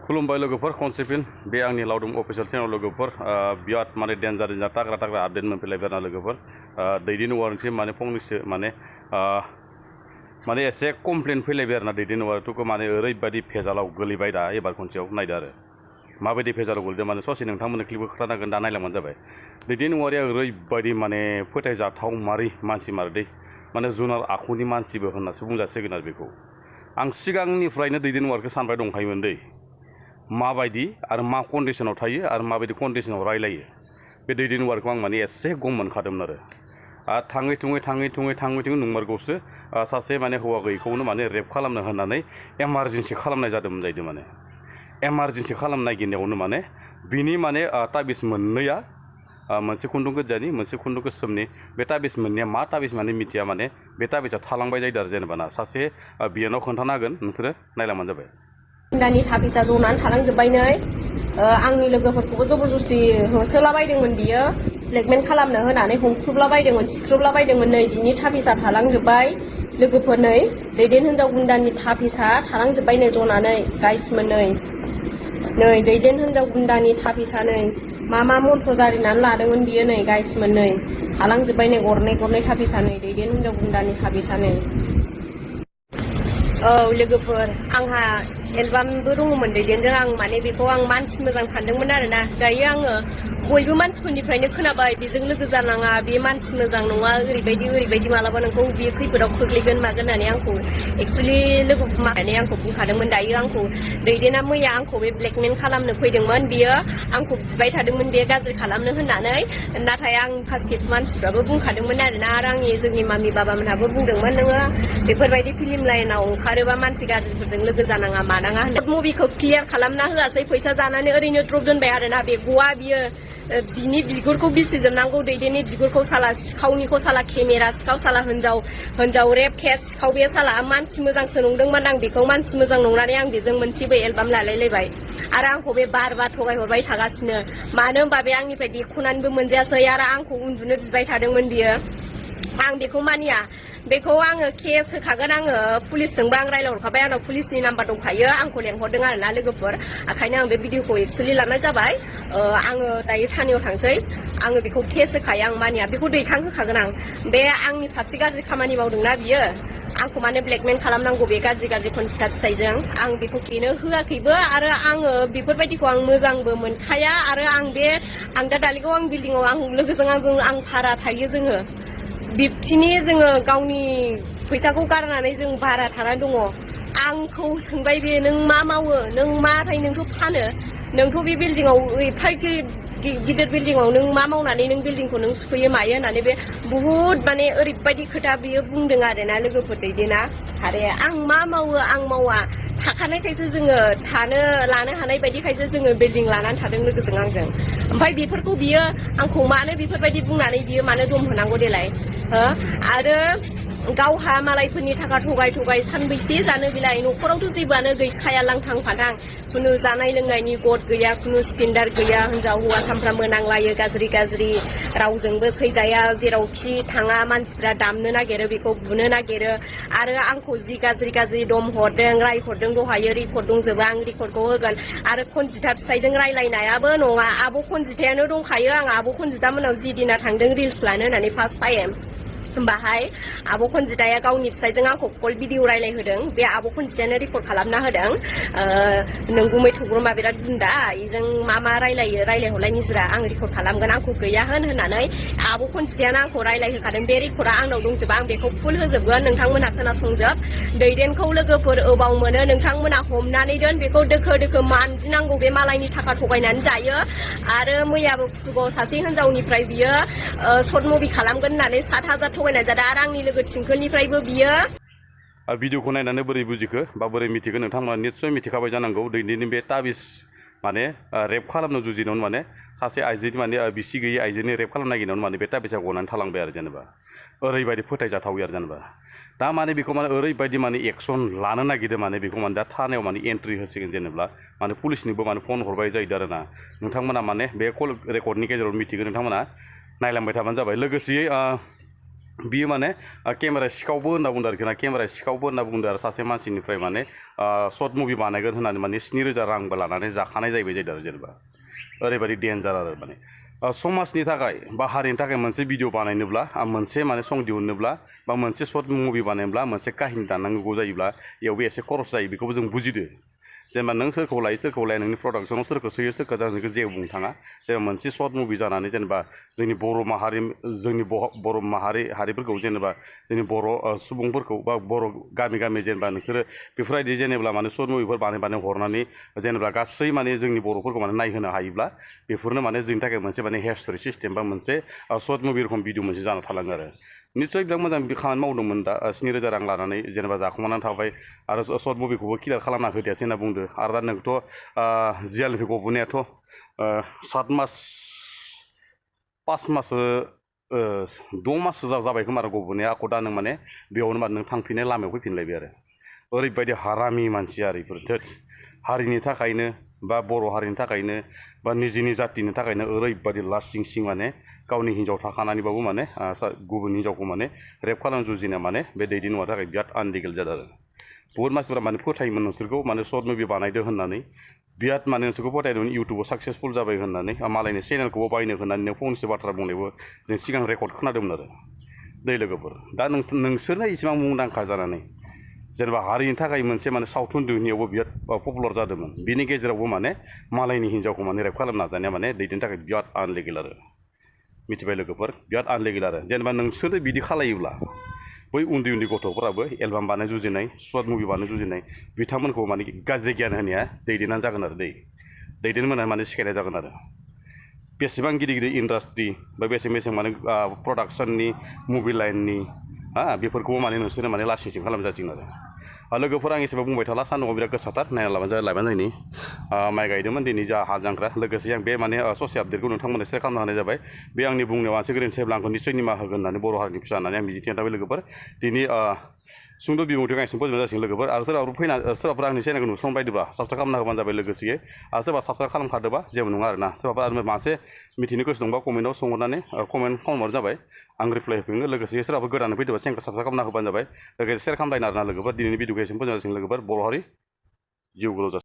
खुलुमबाय लोगोफोर खनसेफिन बे आंनि लावदुम अफिसियेल चेनेल लोगोफोर बिराद माने डेन्जार ताग्रा आपडेट मोनफैलायबाय आरोना लोगोफोर दैदेन वारनोसै माने फंनैसो माने एसे कमप्लेन फैलायबाय आरोना दैदेन वारथ'खौ माने ओरैबायदि भेजालाव गोलैबाय दा एबार खनसेयाव नायदो आरो माबायदि भेजालाव गोलैदों माने ससे नोंथांमोननो क्लिपखौ खोन्थानांगोन दा नायलांबानो जाबाय दैदेन वारिया ओरैबायदि माने फोथायजाथाव मानसि मारदै माने जुनार आखुनि मानसिबो होननासो बुंजासिगोन आरो बेखौ आं सिगांनिफ्रायनो दैदेन वारखौ सानबाय दंखायोमोन दै माबायदि आरो मा कन्डिशनाव थायो आरो माबायदि कन्डिशनाव रायलायो बे दैदेन वारखौ आं माने एसे गम मोनखादोंमोन आरो थाङै थुङै नंमारगौसो सासे माने हौवा गैयैखौनो माने रेप खालामनो होननानै एमारजेन्सि खालामनाय जादोंमोन जाहैदों माने एमारजेन्सि खालामनो नागिरनायावनो माने बिनि माने ताबिज मोननैया मोनसे खुन्दुं गोजानि मोनसे खुन्दुं गोसोमनि बे ताबिज मोननैया मा ताबिज माने मिथिया माने बे ताबिजा थालांबाय जाहैदों आरो जेनेबा ना सासे बियानाव खोन्थानो हागोन नोंसोरो नायलांबानो जाबाय दानि थाफिसा जनानै थालांजोब्बाय नै आंनि लोगोफोरखौबो जबरदस्ति होसोलाबायदोंमोन बियो ब्लेकमेल खालामनो होनानै हमख्रुबलाबायदोंमोन सिख्रुबलाबायदोंमोन नै बिनि थाफिसा थालांजोब्बाय लोगोफोर नै दैदेन हिनजाव गुन्दानि थाफिसा थालांजोब्बाय नै जनानै गाइसमोन नै दैदेन हिनजाव गुन्दानि थाफिसा नै मा मन्थ्र जारिनानै लादोंमोन बियो नै गाइसमोन नै थालांजोब्बाय नै गरनै थाफिसा नै दैदेन हिनजाव गुन्दानि थाफिसा नै औ लोगोफोर आंहा एलबामबो दङमोन दैदेनजों आं माने बेखौ आं मानसि मोजां सानदोंमोन आरोना दायो आङो बयबो मानसिफोरनिफ्रायनो खोनाबाय बेजों लोगो जानाङा बे मानसि मोजां नङा ओरैबायदि मालाबा नोंखौ बियो खैफोदाव खोख्लैगोन मागोन होननानै आंखौ एक्सुवेलि लोगोफोर माने आंखौ बुंखादोंमोन दायो आंखौ दैदेना मैया आंखौ बे ब्लेकमेल खालामनो फैदोंमोन बियो आंखौ बिबाय थादोंमोन बे गाज्रि खालामनो होननानै नाथाय आं फार्स्ट मानसिफ्राबो बुंखादोंमोन आरोना आरो जोंनि मामि बाबामोनहाबो बुंदोंमोन नोङो बेफोरबायदि फिल्म लाइनाव ओंखारोबा मानसि गाज्रिफोरजों लोगो जानाङा मानाङा होनना मुभिखौ क्लियार खालामना होआसै फैसा जानानै ओरैनो द्रप दोनबाय आरोना बे गवा बियो बिनि बिगुरखौ बिसिजोबनांगौ दैदेननि बिगुरखौ साला सिखावनिखौ साला केमेरा सिखाव साला हिनजाव रेप केस सिखाव बे साला मानसि मोजांसो नंदोंमोन आं बेखौ मानसि मोजां नंनानै आं बेजों मोनसेबो एलबाम लालायलायबाय आरो आंखौ बे बार थगायहरबाय थागासिनो मानो होनबा बे आंनिफ्राय देखुनानैबो मोनजायासै आरो आंखौ उन्दुनो बिबाय थादोंमोन बियो आं बेखौ मानिया बेखौ आङो केस होखागोन आङो पुलिसजोंबो आं रायलायहरखाबाय आंनाव पुलिसनि नाम्बार दंखायो आंखौ लेंहरदों आरोना लोगोफोर ओंखायनो आं बे भिडिअखौ एक्सुवेलि लानाय जाबाय आङो दायो थानायाव थांसै आङो बेखौ केस होखायो आं मानिया बेखौ दैखांहोखागोन आं बे आंनि फारसे गाज्रि खामानि मावदोंना बियो आंखौ माने ब्लेकमेल खालामनांगौ बे गाज्रि खनसिथा फिसाइजों आं बेखौ बेनो होआखैबो आरो आङो बेफोरबायदिखौ आं मोजांबो मोनखाया आरो आं दा दालिगाव आं बिल्डिंआव आं लोगोजों आं भारा थायो जोङो बिब्दिनि जोङो गावनि फैसाखौ गारनानै जों भारा थानानै दङ आंखौ सोंबाय बे नों मा मावो नों माथाय नोंथ' फानो नोंथ' बे बिल्डिंआव एफा गिदिर बिल्डिंआव नों मा मावनानै नों बिल्डिंखौ नों सुख'यो मायो होननानै बे बुहुद माने ओरैबायदि खोथा बियो बुंदों आरोना लोगोफोर दैदेना आरो आं मा मावो आं मावा थाखानायखायसो जोङो लानो हानाय बायदिखायसो जोङो बिल्डिं लानानै थादों लोगोजों आंजों ओमफ्राय बेफोरखौ बियो आंखौ मानो बेफोरबायदि बुंनानै बियो मानो दम होनांगौ देलाय आरो गावहा मालायफोरनि थाखा थगाय सानबैसे जानो बिलाय न'खरावथ' जेबोआनो गैखाया लांथां फाथां खुनु जानाय लोंनायनि गद गैया खुनु स्टेन्डार्ड गैया हिनजाव हौवा सानफ्रामबो नांलायो गाज्रि रावजोंबो सैजाया जेरावखि थाङा मानसिफ्रा दामनो नागिरो बेखौ बुनो नागिरो आरो आंखौ जि गाज्रि दम हरदों रायहरदों दहायो रेकर्ड दंजोबो आं रेकर्डखौ होगोन आरो खनजिथा फिसाइजों रायलायनायाबो नङा आब' खनजिथायानो दंखायो आं आब' खनजिथा मोनाव जि दिना थांदों रिल्स लानो होननानै फार्स्ट टाइम होमबाहाय आब' खनजिताया गावनि फिसाइजों आंखौ कल भिडिअ रायलायहोदों बे आब' खनजितायानो रेकर्ड खालामना होदों नोंगुमै थग्रमा बिराद बुन्दा इजों मा रायलायहरलाय निजिरा आं रेकर्ड खालामगोन आंखौ गैया होननानै आब' खनजितायानो आंखौ रायलायहोखादों बे रेकर्डआ आंनाव दंजोबा आं बेखौ फुल होजोबगोन नोंथांमोनहा खोनासंजोब दैदेनखौ लोगोफोर अबाव मोनो नोंथांमोना हमनानै दोन बेखौ दोखो मानजिनांगौ बे मालायनि थाखा थगायनानै जायो आरो मैयाबो खुगाव सासे हिनजावनिफ्राय बियो सर्ट मुभि खालामगोन होननानै 7,000 थगायनाय जादों आरो आंनि लोगो थिंखोनिफ्रायबो बियो भिडिअखौ नायनानै बोरै बुजिखो बा बोरै मिथिगो नोंथांमोना निस्सय मिथिखाबाय जानांगौ दैदेननि बे ताबिज माने रेप खालामनो जुजिनायावनो माने सासे आइजोनि माने बिसि गैयै आइजोनि रेप खालामनो नागिरनायावनो माने बे ताबिजा गनानै थालांबाय आरो जेनेबा ओरैबायदि फोथायजाथावै आरो जेनेबा दा माने बेखौ माने ओरैबायदि माने एक्सन लानो नागिरदों माने बेखौ माने दा थानायाव माने एन्ट्रि होसिगोन जेनेबा माने पुलिसनिबो माने फन हरबाय जाहैदों आरोना नोंथांमोना माने बे कल रेकर्डनि गेजेराव मिथिगोन नोंथांमोना नायलांबाय थाबानो जाबाय लोगोसेयै बियो माने केमेरा सिखावबो होनना बुंदों आरोखि ना केमेरा सिखावबो होनना बुंदों आरो सासे मानसिनिफ्राय माने सर्ट मुभि बानायगोन होननानै माने 7,000 रांबो लानानै जाखानाय जाहैबाय जादों आरो जेनेबा ओरैबायदि डेन्जार आरो माने समाजनि थाखाय बा हारिनि थाखाय मोनसे भिडिअ बानायनोब्ला मोनसे माने सं दिहुननोब्ला बा मोनसे सर्ट मुभि बानायनोब्ला मोनसे काहिनि दाननांगौ जायोब्ला बेयावबो एसे खरस जायो बेखौबो जों बुजिदो जेनेबा नों सोरखौ लायो नोंनि प्रडाक्सनाव सोरखौ सोयो सोरखौ जाजोंखौ जेबो बुंनो थाङा जेनेबा मोनसे सर्ट मुभि जानानै जेनेबा जोंनि बर' हारिफोरखौ जेनेबा जोंनि बर' सुबुंफोरखौ बा बर' गामि जेनेबा नोंसोरो बेफोरबायदि जेनेबा माने सर्ट मुभिफोर बानाय हरनानै जेनेबा गासै माने जोंनि बर'फोरखौ माने नायहोनो हायोब्ला बेफोरनो माने जोंनि थाखाय मोनसे माने हिस्ट'रि सिस्टेम बा मोनसे सर्ट मुभि रखम भिडिअ मोनसे जाना थालाङो आरो निस्सय बिराद मोजां खामानि मावदोंमोन दा 7,000 रां लानानै जेनेबा जाखुमानानै थाबाय आरो सर्ट मुभिखौबो क्लियार खालामना होदियासै होनना बुंदो आरो दा नोंथ' जियालनिफ्राय गबोनायाथ' 7 मास 5 माससो 6 माससो जाबाय खोमा आरो गबोनाया आख' दा नों माने बेयावनो माने नों थांफिननाय लामायाव फैफिनलायबाय आरो ओरैबायदि हारामि मानसि आरो बेफोर थोद हारिनि थाखायनो बा बर' हारिनि थाखायनो बा निजिनि जातिनि थाखायनो ओरैबायदि लासिं सिं माने गावनि हिन्जाव थाखानानैबाबो माने गुबुन हिन्जावखौ माने रेप खालामनो जुजिनाया माने बे दैदेननाया थाखाय बिराद आनलिगेल जादों आरो बहुत मानसिफोरा माने फोथायोमोन नोंसोरखौ माने सर्ट मुभि बानायदो होननानै बिराद माने नोंसोरखौ फोथायदोंमोन इउटुबाव साक्सेसफुल जाबाय होननानै मालायनि चेनेलखौबो बायनो होननानै नों फंसे बाथ्रा बुंनायबो जों सिगां रेकर्ड खोनादोंमोन आरो दै लोगोफोर दा नोंसोरनो इसेबां मुंदांखा जानानै जेनेबा हारिनि थाखाय मोनसे माने सावथुन दिहुननायावबो बिराद पपुलार जादोंमोन बिनि गेजेरावबो माने मालायनि हिन्जावखौ माने रेप खालामनो नाजानाया माने दैदेननो थाखाय बिराद आनलिगेल आरो मिथिबाय लोगोफोर बिराद आनलिगेल आरो जेनेबा नोंसोरो बिदि खालायोब्ला बै उन्दै गथ'फोराबो एलबाम बानाय जुजिनाय सर्ट मुभि बानाय जुजिनाय बिथांमोनखौ माने गाज्रि गियान होनाया दैदेननानै जागोन आरो दैदेनमोना माने सिखायनाय जागोन आरो बेसेबां गिदिर इन्डास्ट्रि बा बेसेबां माने प्रडाक्सननि मुभि लाइननि बेफोरखौबो माने नोंसोरो माने लासिंसिं खालामजासिगोन आरो लोगोफोर आं एसेबां बुंबाय थाला सान्दुंआव बिराद गोसाथार नायना लाबानो जायोनि माइ गायदोंमोन दिनै जा हाल जांख्रा लोगोसे आं बे माने ससे आपडेटखौ नोंथांमोननो सेयार खालामना होनाय जाबाय बे आंनि बुंनायाव मोनसे गोरोन्थि जायोब्ला आंखौ निस्सय निमाहा होगोन होननानै बर' हारिनि फिसा होननानै आं मिजिंथिनाय थाबाय लोगोफोर दिनै सुंद' बिबुंथिखौ आं एसे फोजोबनाय जासिगोन लोगोफोर आरो सोरबाफोर आंनि चेनेलखौ नुसनबायदोबा साबसक्राइब खालामना होबानो जाबाय लोगोसेयै आरो सोरबा साबसक्राइब खालामखादोबा जेबो नङा आरोना सोरबाफोर आरो मासे मिथिनो गोसो दंबा कमेन्टआव सोंहरनानै कमेन्ट खालामहरबानो जाबाय आं रिप्लाय होफिनगोन लोगोसे सोरबाफोर गोदानै फैदोंबा चेनेलखौ साबसक्राइब खालामना होबानो जाबाय लोगोसे सेयार खालामलायना आरोना लोगोफोर दिनैनि भिडिअखौ एसे फोजोबनाय जासिगोन लोगोफोर बर' हारि जिउ गोलाव